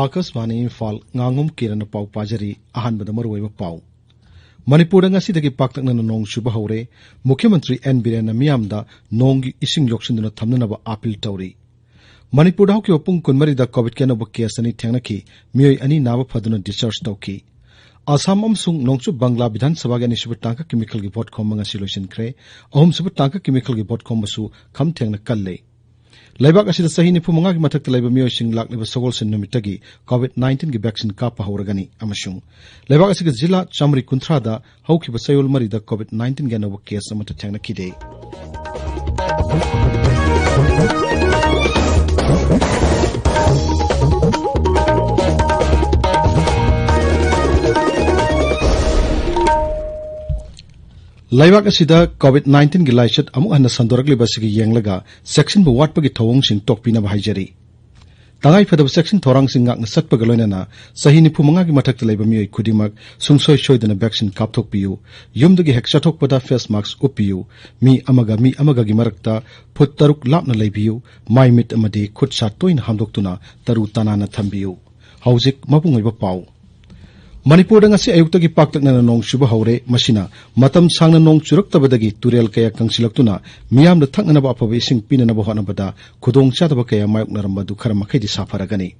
Akashvani Imphal Ngangom Kiran Pau Pajari Ahanbada Maruwa Pau Manipur ngasidagi paktakna nong chuba hore Mukhyamantri N Biren miyamda nongi ising yoksinduna thamnanaba appeal tawri Manipur hawki opung kunmari da covid kenaba case ani thengnaki miyoi ani naba phaduna discharge tawki Assam amsung nongchu Bangla Bidhan Sabha gani suba tangka chemical gi vote khom ngasi loisin kre ahum suba tangka chemical gi vote khom basu kham thengna kalle Laibak asida sahi ni phumanga gi mathak laiba miyoi sing lakliba sogol sin numitagi COVID-19 gi vaccine kapa hawragani amashung Laibak asida jila chamri kunthra da hawkiba sayol mari da COVID-19 gana wa case amata thengna kide Laibak asida COVID-19 gi laichat amu anna sandorakli basigi yenglaga section bu watpagi thawong sing tokpina bahajari tangai phadab section thorang sing ngak satpa galoinana sahini phumanga gi mathak laiba miyoi khudimak sungsoi shoidana vaccine kapthok piu yumdagi heksa thokpada face mask upiu mi amaga gi marakta phut taruk lapna leibiu mai mit amadi khut sa toin hamdoktuna taru tanana thambiu haujik mapungoi ba pau Manipur ngasi ayuktagi paktakna nong chuba hore masina matam sangna nong churaktabadagi turel kaya kangsilaktuna miyamda thakna ba apabe sing pinana ba hanabada khudong chataba kaya mayuknaramba du khara makhidi safaragani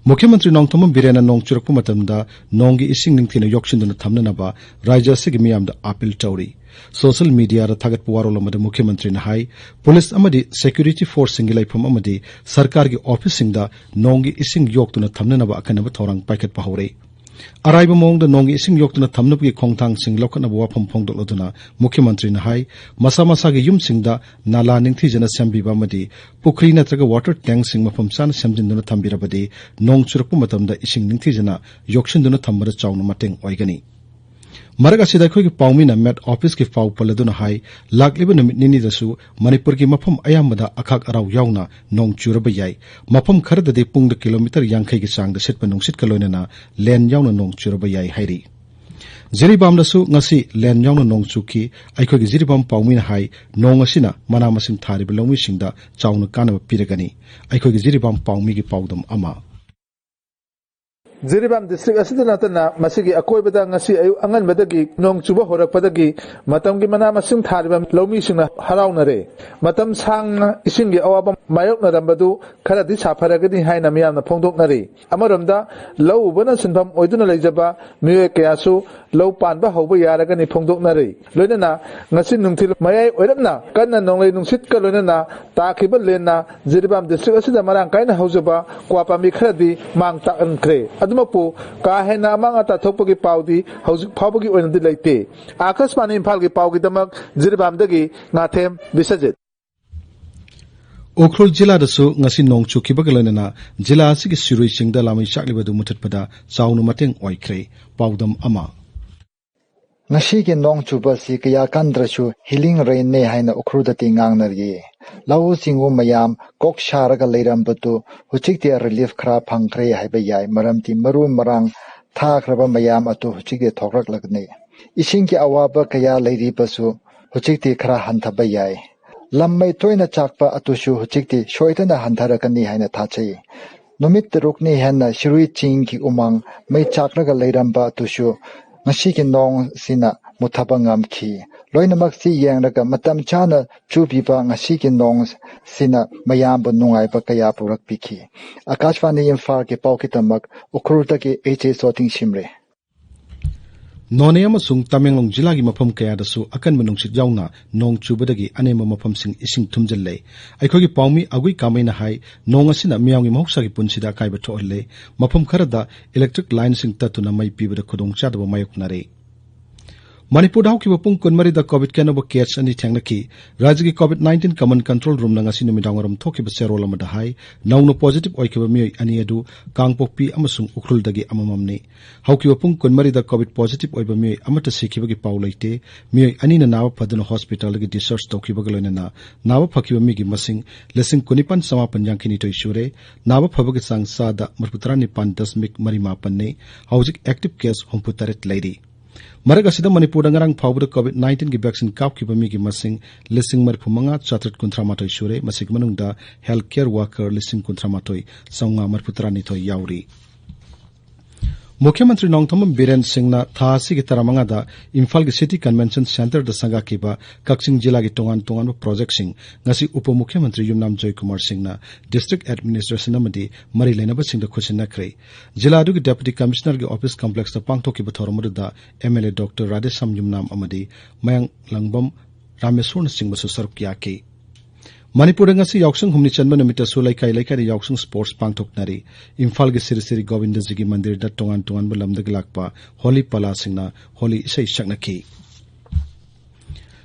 Mukhyamantri nong thomam birena nong churakpu matamda nonggi ising ningthina yokshinduna thamna ba rajya sigi miyamda appeal tawri social media ra thagat puwaro lamada Mukhyamantri na hai police amadi security force singi laifam amadi sarkar gi office singda nonggi ising yoktuna thamna ba akanaba thorang paikat pa hore Araiba mong da nongi ising yoktuna thamnapgi khongthang sing lokana bawa phomphong doloduna Mukhyamantri na hai masa gi yum singda nala ningthi jana sambiba madi pukhri natraga water tank sing mafam sana samjinduna thambirabadi nong churakpu matamda ising ningthi jana yokshinduna thambara chawna mateng oigani Maraga sida khoi paumina met office ki fau paladuna hai lakliba namit nini dasu Manipur ki mafam ayamada akhak araw yauna nong churaba yai mafam kharda de pungda kilometer yangkhai gi changda setpa nungsit kaloinana len yauna nong churaba yai hairi Jiribam dasu ngasi len yauna nong chuki aikhoi gi jiribam paumina hai nong asina mana masing thariba lawmi singda chawna kanaba piragani aikhoi gi jiribam paumi gi paudam ama Jiribam district asida natana masigi akoibada ngasi ayu angan badagi nong chuba horak padagi matam gi mana masing tharibam lawmi singna haraunare matam sang ising gi awabam mayok na rambadu khara di safaragani haina miyamna phongdoknari amaramda law ubana sinfam oiduna leijaba miye kayasu law panba hawba yaragani phongdoknari loinana ngasi nungthil mayai oiramna kanna nonglei nungsit ka loinana takhiba lenna Jiribam district asida marang kaina hawjaba kwapami khara di mang ta ankre Admapu kahena amanga tathokpagi paudi hauzik phawbagi oinadi leite Akashvani Imphal gi paugi damak Jiribamdagi ngathem bisajit Ukhrul jila dasu ngasi nong chukiba galana jila asigi sirui singda lamai chaklibadu muthatpada chawnu mateng oikre paudam ama Ngasi ki nong chuba si kaya kandrachu healing rain ne haina ukhruda tingangnari lau singu mayam kok sharaga leirambatu huchikti relief khra phangkhre haiba yai maramti maru marang thakraba mayam atu huchikti thokrak lagne ising ki awaba kaya leiri basu huchikti khra hanthaba yai lammai toina chakpa atushu huchikti shoitana hantharakani haina thachai numit rukni hanna shirui ching ki umang mai chakraga leiramba atushu ngasi ki nong sina muthabangam ki loinamak si yangraga matam chana chubiba ngasi ki nong sina mayamba nungai ba kaya purak piki Akashvani Imphal ke paukitamak ukhruta ki HA sorting shimre None amasung Tamenglong jila gi mafam kaya dasu akan manungsit yauna nong chubadagi anema mafam sing ising thumjalle aikhogi paumi agui kamaina hai nong asina miyamgi mahuksa gi punsida kaiba tholle mafam kharada electric line sing tatuna mai pibada khudong chadaba mayuknare Manipur hawkiba pung kunmari da COVID kenaba case ani thengnaki rajgi COVID-19 common control room na ngasi numidangaram thokiba serol amada hai nawno positive oikiba miyoi ani adu kangpokpi amasung ukhrul dagi amamamni hawkiba pung kunmari da COVID positive oiba miyoi amata sikhiba gi paulaite miyoi ani na nawa phaduna hospital gi discharge tokiba galona nawa phakiba mi gi masing lesing kunipan samapan yankini toi shure nawa phabagi sang sada marputrani pan 10.marimapan ne hawjik active case homputaret leiri Maraga sida Manipur ngarang phawbada COVID-19 gi vaccine kapkiba mi gi masing lising marphumanga chatrat kunthramatoi shure masig manungda healthcare worker lising kunthramatoi saunga marputrani thoi yauri मुख्यमंत्री नोंगथोम बीरेन सिंह थासी की तरामंगा इम्फाल की city convention centre the संगा कीबा कक्सिंग जिला की तोंगान तोंगान project Singh ngasi उप मुख्यमंत्री Yumnam Joykumar Singh district administration अमदी मरी लेनब सिंह खुसिनख्रे जिला की डेप्यूटी कमिश्नर की ऑफिस कॉम्प्लेक्स पांगथोकी थौरमदा एमएलए डॉक्टर राधेश्याम युमनाम अमदी मयंग लंगबम रामेश्वर सिंह सरुक याकी मणिपुर याउसंग हुमनी चंब नुमितसु लैकाई लैकाई याउसंग स्पोर्ट्स पांगथोकनारी इम्फाल की सिरी सिरी गोविंद जी की मंदिर दा तोंगान तोंगान लमदगी लाकपा होली पला सिंगना होली इसै सकनखी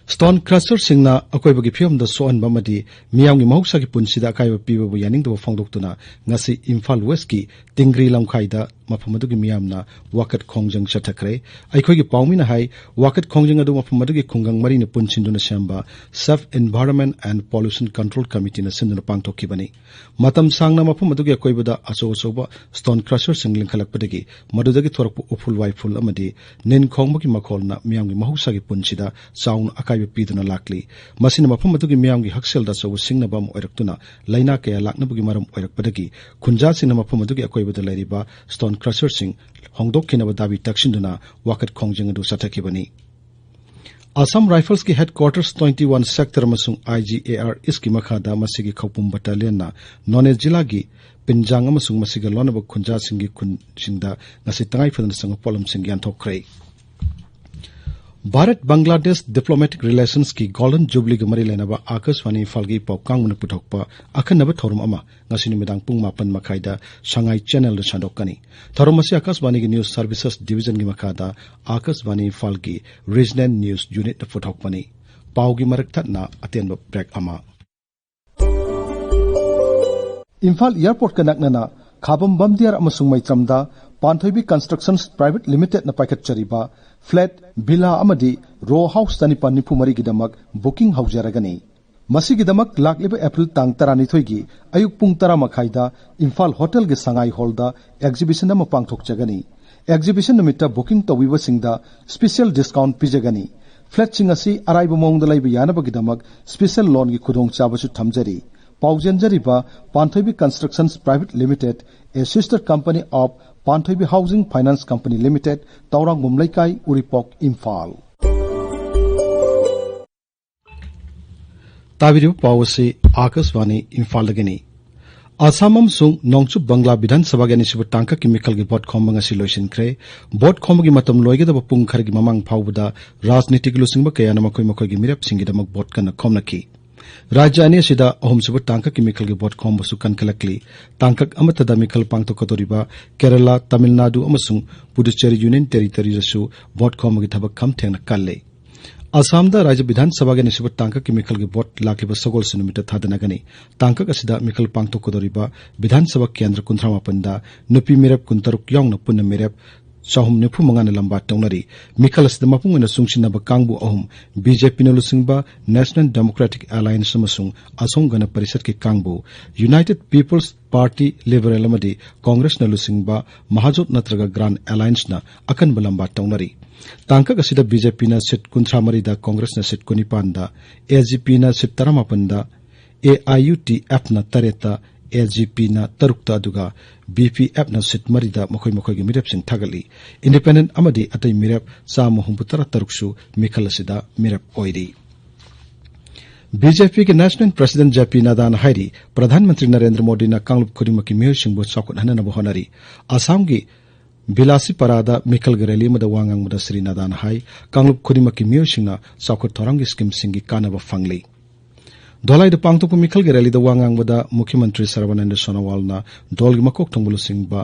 स्टोन क्रशर सिंगना अकोइबगी फियम द सोहनबा मदी मियामगी महौसा की पुंसीदा अकाइबा पीबबु यानिंगदबा फोंदोक्तुना ngasi इम्फाल वेस्ट की तिंग्री लमखाइदा मफमदुगी मियामना वाकत खोंजंग चथखरे अखोइगी पाउमिना हाई वाकत खोंजंग अदु मफमदुगी खुंगंग मरीने पुंसिंदुना सेंबा safe environment and pollution control committee न सिंदुना पांगथोकीबनी मतम सांगना मफमदुगी अकोइबदा असोसोबा स्टोन क्रशर सिंग लिंखलकपदगी मदुदगी थोरकपु उफुल वाइफुल अमदी निन खोंगबगी मखोलना मियामगी महौसा की पुंसीदा चाउन अकाइबा पीदुना लाकली मसिना मफमदुगी मियामगी हक्सेलदा सो सिंगनबा ओइरक्तुना लैना कया लाकनबगी मरम ओइरकपदगी खुंजासिना मफमदुगी अकोइबदा लैरिबा स्टोन क्रशर सिंह होंगदोक्खिनबा दाबी तक्सिंदुना वाकत खोंजंग अदु सथखिबनी असम राइफल्स की हेडक्वार्टर्स 21 सेक्टर अमसुंग IGAR इसकी मखादा मसिगी खौपुम बटालियन नॉनेज जिला की पिंजांग अमसुंग मसिगा लोनब खुंजा सिंगी खुनसिंगदा ngasi तंगाई फदन संग पोलम सिंग यानथोखरे भारत बांग्लादेश डिप्लोमेटिक रिलेशंस की गोल्डन जुबली के मरी लेनबा आकाशवाणी इम्फाल की पाउकांग पुथोकपा अखनब थौरम अमा ngasi numadang pung 8 makaida Shanghai channel shandokani थौरम असी आकाशवाणी की न्यूज सर्विसेज डिवीजन की मखादा आकाशवाणी इम्फाल की रीजनल न्यूज यूनिट पुथोकपनी पाउ की मरक थना अतेन ब्रेक अमा इम्फाल एयरपोर्ट कनकना खाबम बमदियार अमसुंग मैत्रमदा पांथोइबी कंस्ट्रक्शंस प्राइवेट लिमिटेड न पाइखतचरिबा फ्लैट विला अमदी रो हाउस तनिपा निफु मरी गिदमक बुकिंग हौजरगनी मसीगिदमक लाकलिबा एप्रिल तांग 12 की अयुक पुंग 10 मखाइदा इम्फाल होटल के संगाई हॉलदा एग्जिबिशन अमा पांगथोकजगनी एग्जिबिशन निमित्ता बुकिंग तौविबसिंगदा स्पेशल डिस्काउंट पिजगनी फ्लैट सिंग असि अराइबा मोंगदा लैबा यानबगिदमक स्पेशल लोन की खुदोंग चाबसु थमजरी पाउजेंजरीबा Panthoibi constructions private limited a sister company of Panthoibi housing finance company limited तौरांग मुमलैकाई उरिपोक इम्फाल ताबिरु पावसे आकाशवाणी इम्फाल लगनी आसाम सुंग नोंगचु बंगला विधानसभा के निशिब टांका की मिखल की बोट खोमंग असि लोइसिनख्रे बोट खोमगी मतम लोइगेदब पुंग खरगी ममांग फाउबदा राजनीतिक लुसिंगब कयाना मखोइ मखोइगी मिरप सिंगिदमक बोट कन खोमनखी राज्य अने सिदा अहुमसुब टांका की मिखल की बोट खोमबसु कनकलकली टांकक अमतदा मिखल पांगतोकतोरिबा केरला तमिलनाडु अमसुंग पुडुचेरी यूनियन टेरिटरी रसु बोट खोमगी थबक खम थेंगना कल्ले असम राज्य विधानसभा के निशिब टांका की मिखल की बोट लाखिब सगोल सुनुमित थादनगनी टांकक असिदा मिखल पांगतोकतोरिबा विधानसभा केंद्र 38 नुपी मिरप 13 यावना पुन्न मिरप चाहुम निफु मंगाना लंबा तौनरी मिखल असिदा मपुंगना सुंगसिनबा कांगबु अहुम बीजेपी नलुसिंगबा national democratic alliance Asom Gana गण परिषद की कांगबु यूनाइटेड पीपल्स पार्टी लिबरल अमदी कांग्रेस नलुसिंगबा महाजोत नत्रगा ग्रांड अलायंस ना अकन लंबा तौनरी टांकक असिदा बीजेपी ना सीट 13 कांग्रेस ना सीट 19 एजीपी ना सीट 18 AIUTF ना 3 LGP ना 3 BPF ना सीट 3 मखोइ मखोइ मिरप सिंग थागली इंडिपेंडेंट अमदी अतै मिरप 163 मिखल असिदा मिरप ओइरी बीजेपी के नेशनल प्रेसिडेंट जेपी नड्डा हाइरी प्रधानमंत्री नरेंद्र मोदी ना कांगलुप खुदिमकी मियोसिंगबु चौकट हननब होनरी असम की बिलासी परादा मिखल गरेली मद वांगांग मद श्री नड्डा हाई कांगलुप खुदिमकी मियोसिंगना चौकट थोरंगी स्कीम सिंगी कानब फंगली धोलाई द पांगतोक मिखल गरेली द वांगांग मद मुख्यमंत्री सर्बानंद सोनोवाल ना दोल मकोक थंगबुल सिंगबा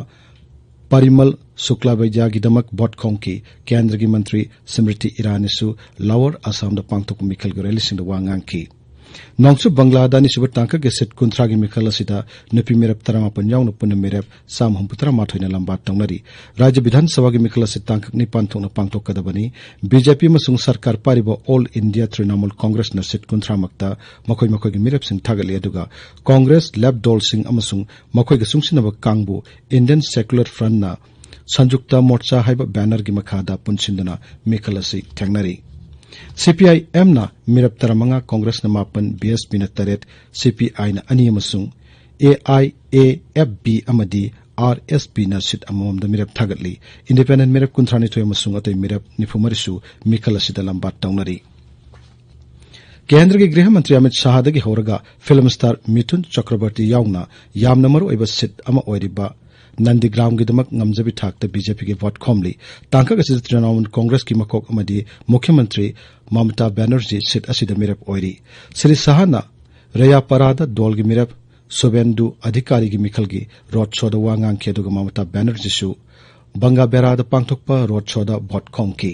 परिमल शुक्ला बैजागिदमक बोट खोंग की केंद्र की मंत्री स्मृति ईरानीसु लोअर असम द पांगतोक मिखल गरेली सिंग द वांगांग की नोंगसु बंगलादानी सुब टांका के सेट 13 की मिखल असिदा नुपी मिरप 38 यावना पुन मिरप 338 लंबा तौनरी राज्य विधानसभा की मिखल असिद टांकक 9 थोना पांगथोकदबनी बीजेपी मसुंग सरकार Paribas all India Trinamool Congress न सेट 13 मक्ता मखोइ मखोइ की मिरप सिंग थागले अदुगा कांग्रेस लेब डोल सिंग अमसुंग मखोइ के सुंगसिनब कांगबु इंडियन सेक्युलर फ्रंट ना संयुक्त मोर्चा हाइबा बैनर की मखादा पुनसिंदना मिखल असि थेंगनरी CPIM ना मिरप 15 कांग्रेस न 9 BSP न 3 CPI न 2 अमसुंग AIAFB अमदी RSP na sit amom da mirap thagatli independent mirap kuntrani thoy masung atoi mirap nifumarisu mikal asida lambat tawnari केंद्र के गृह मंत्री अमित शाह दगी होरगा फिल्म स्टार मिथुन चक्रवर्ती यावना यामना मरु ओइबा सिट अमा ओइरिबा नंदीग्राम की दमक नमजबी ठाकते बीजेपी के वोट खोमली तांका के तृणमूल कांग्रेस की मकोक अमदी मुख्यमंत्री ममता बनर्जी सिट असिदा मिरप ओइरी श्री शाहना रयापरादा डोल की मिरप सुबेंदु अधिकारी की मिखल की रोड शो द वांगांग खेदुगा ममता बनर्जी सु बंगा बेरादा पांगथोकपा रोड शो द वोट खोमकी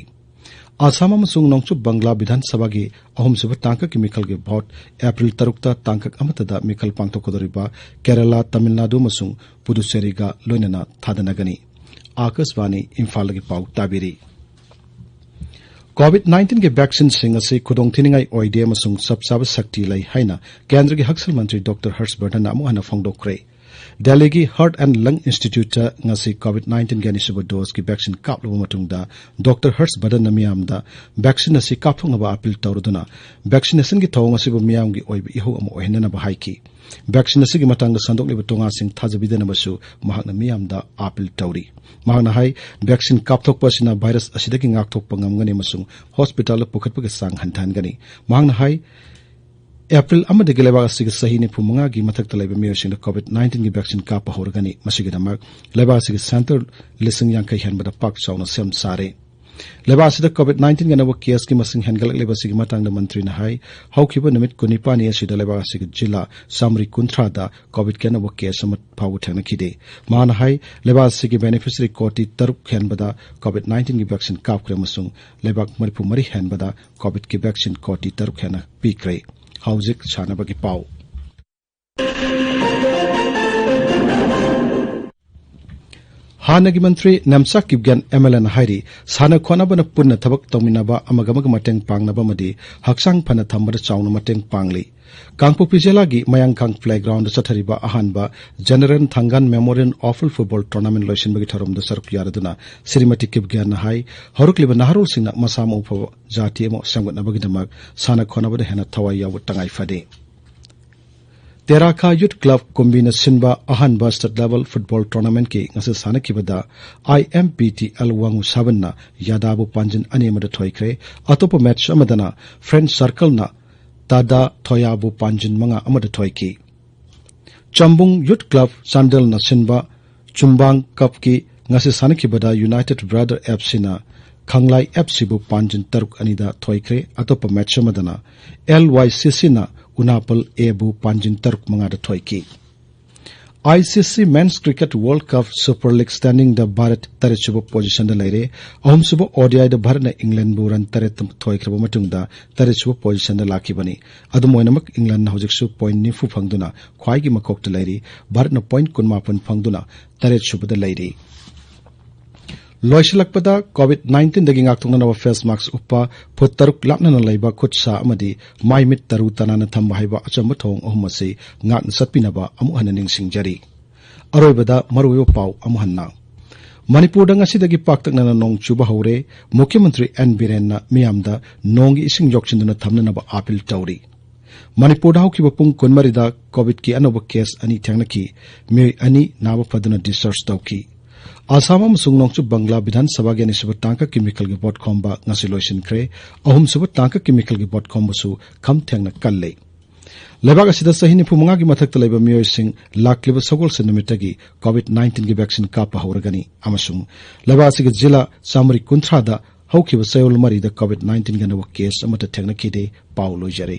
आसाम अमसुंग नोंगचुब बांग्ला विधानसभा की अहुमसुब तांका की मिखल के वोट अप्रैल 3 तांका अमतदा मिखल पांगथोकदोरिबा केरला तमिलनाडु अमसुंग पुदुचेरीगा लोइनना थादनगनी आकाशवाणी इम्फाल की पाउ ताबिरी कोविड-19 के वैक्सीन सिंह असे खुदोंथिनिंगाई ओइडे अमसुंग सबसाब शक्ति लै हाइना केंद्र के हक्सल मंत्री डॉक्टर हर्षवर्धन अमुहना फोंगदोक्रे दिल्ली की heart and lung institute ngasi कोविड-19 के अनिसुब डोज की वैक्सीन कापलबा मतुंगदा डॉक्टर हर्षवर्धन मियामदा वैक्सीन असे कापथोंगबा अपील तौरदुना वैक्सीनेशन की थौंग असिबु मियाम की ओइब इहु अम ओहिनना हाइकी वैक्सीन असे की मतंग संदोकलिब तोंगा सिंह थाजबिदनबसु महाकना मियामदा अपील तौरी महाकना हाई वैक्सीन कापथोकपसिना वायरस असिदगी ngakthokpa ngamgani masung hospital पुखतपगे सांग हंथानगनी महाकना हाई अप्रैल अमदगी लेबाग असिग सही ने फुमंगा की मथक तलाइब मियोसिंग कोविड-19 की वैक्सीन काप होरगनी मसिगदमक लेबाग असिग सेंटर लिसिंग यांkai हेनबदा पाक चाउना सेम सारे लेबाग असिद कोविड-19 गनब केस की मसिंग हेनगलक लेबासिग मतंग मंत्री न हाई हौखिब निमित कुनिपानी असिद लेबाग असिग जिला सामरी कुंथ्रादा कोविड केनब केस अमत फाउ थेनखिदे मान हाई लेबाग असिग बेनिफिशियरी कोटी तरुक हेनबदा कोविड-19 की वैक्सीन काप क्रमसुंग लेबाग मरिपु मरि हेनबदा कोविड की वैक्सीन कोटी तरुक हेना पीक्रे हौजिक छानबगी पाउ हानगी मंत्री नमसा किबगन एमएलएन हाइरी साना खोनाबन पुन्ना थबक तौमिनाबा अमगमग मटेंग पांगनाबा मदि हक्सांग फना थंबद चाउना मटेंग पांगली कांगपोपी जिला की मयांगखांग प्लेग्राउंड चथरिबा अहानबा जनरल थंगन मेमोरियल ऑफल फुटबॉल टूर्नामेंट लोइसनबगी थरमद सरक यारदुना श्रीमती किबगन हाई हरुकलिबा नहरुल सिंगना मसाम उफ जाति एमो संगतनबगीदमक साना खोनाबद हेना थवाई याव तंगाई फदे तेराखा यूथ क्लब कुंबीना सिनबा अहानबा स्टेट लेवल फुटबॉल टूर्नामेंट की ngasi सानखिबदा IMPTL वांगु साबन्ना यादाबु पांजिन अनेमद थोइख्रे अतोप मैच अमदना फ्रेंड सर्कल ना तादा थोयाबु पांजिन मंगा अमद थोइकी चंबुंग यूथ क्लब चांदल ना सिनबा चुंबांग कप की ngasi सानखिबदा यूनाइटेड ब्रदर FC ना खंगलाई FC बु पांजिन तरुक अनिदा थोइख्रे अतोप मैच अमदना LYCC ना उनापल एबु पांजिन तरुक मंगादा थोइकी ICC men's cricket world cup super league standing द भारत तरेचुब पोजीशन द लेरे अहमसुब ODI द भारत इंग्लैंड बु रन तरेत थोइख्रब मतुंगदा तरेचुब पोजीशन द लाखिबनी अदुमोइनमक इंग्लैंड ना हौजिकसु पॉइंट निफु फंगदुना ख्वाइगी मकोक द लेरी भारत ना पॉइंट 19 फंगदुना तरेचुब द लेरी लोइसलकपदा कोविड-19 दगी ngakthongna फेस मास्क उपा फुट तरुक लापना लैबा खुटसा अमदी माइमित तरु तनाना थंबा हाइबा अचंब थोंग अहुमसे ngakna satpinaba amuhana ningsingjari अरोइबदा मरुयो पाउ अमुहन्ना मणिपुर ngasi पाक्तकना नोंग चुबा हौरे मुख्यमंत्री एन बिरेनना मियामदा नोंगी इसिंग योक्चिंदुना थमननबा अपील तौरी मणिपुर हौखिबा पुंग 19 दा कोविड की अनोब केस अनि थेंगनकी मे अनि नाबा फदुना डिस्चार्ज तौकी आसाम अमसुंग नोंगचुब बांग्ला विधानसभा के अनिसुब तांका केमिकल के वोट खोमबा ngasi लोइसिनख्रे अहुमसुब तांका केमिकल के वोट खोमबसु खम थेंगना कल्ले लेबाग असिदा सही निफुमंगा की मथक्ता लैबा मियोइसिंग लाखलिबा सगोल से निमित्तगी कोविड-19 की वैक्सीन कापा हौरगनी अमसुंग लेबाग असिग जिला सामरी कुंथ्रादा हौखिबा सयोल मरी द कोविड-19 गनव केस अमत थेंगना खिदे पाउ लोइजरे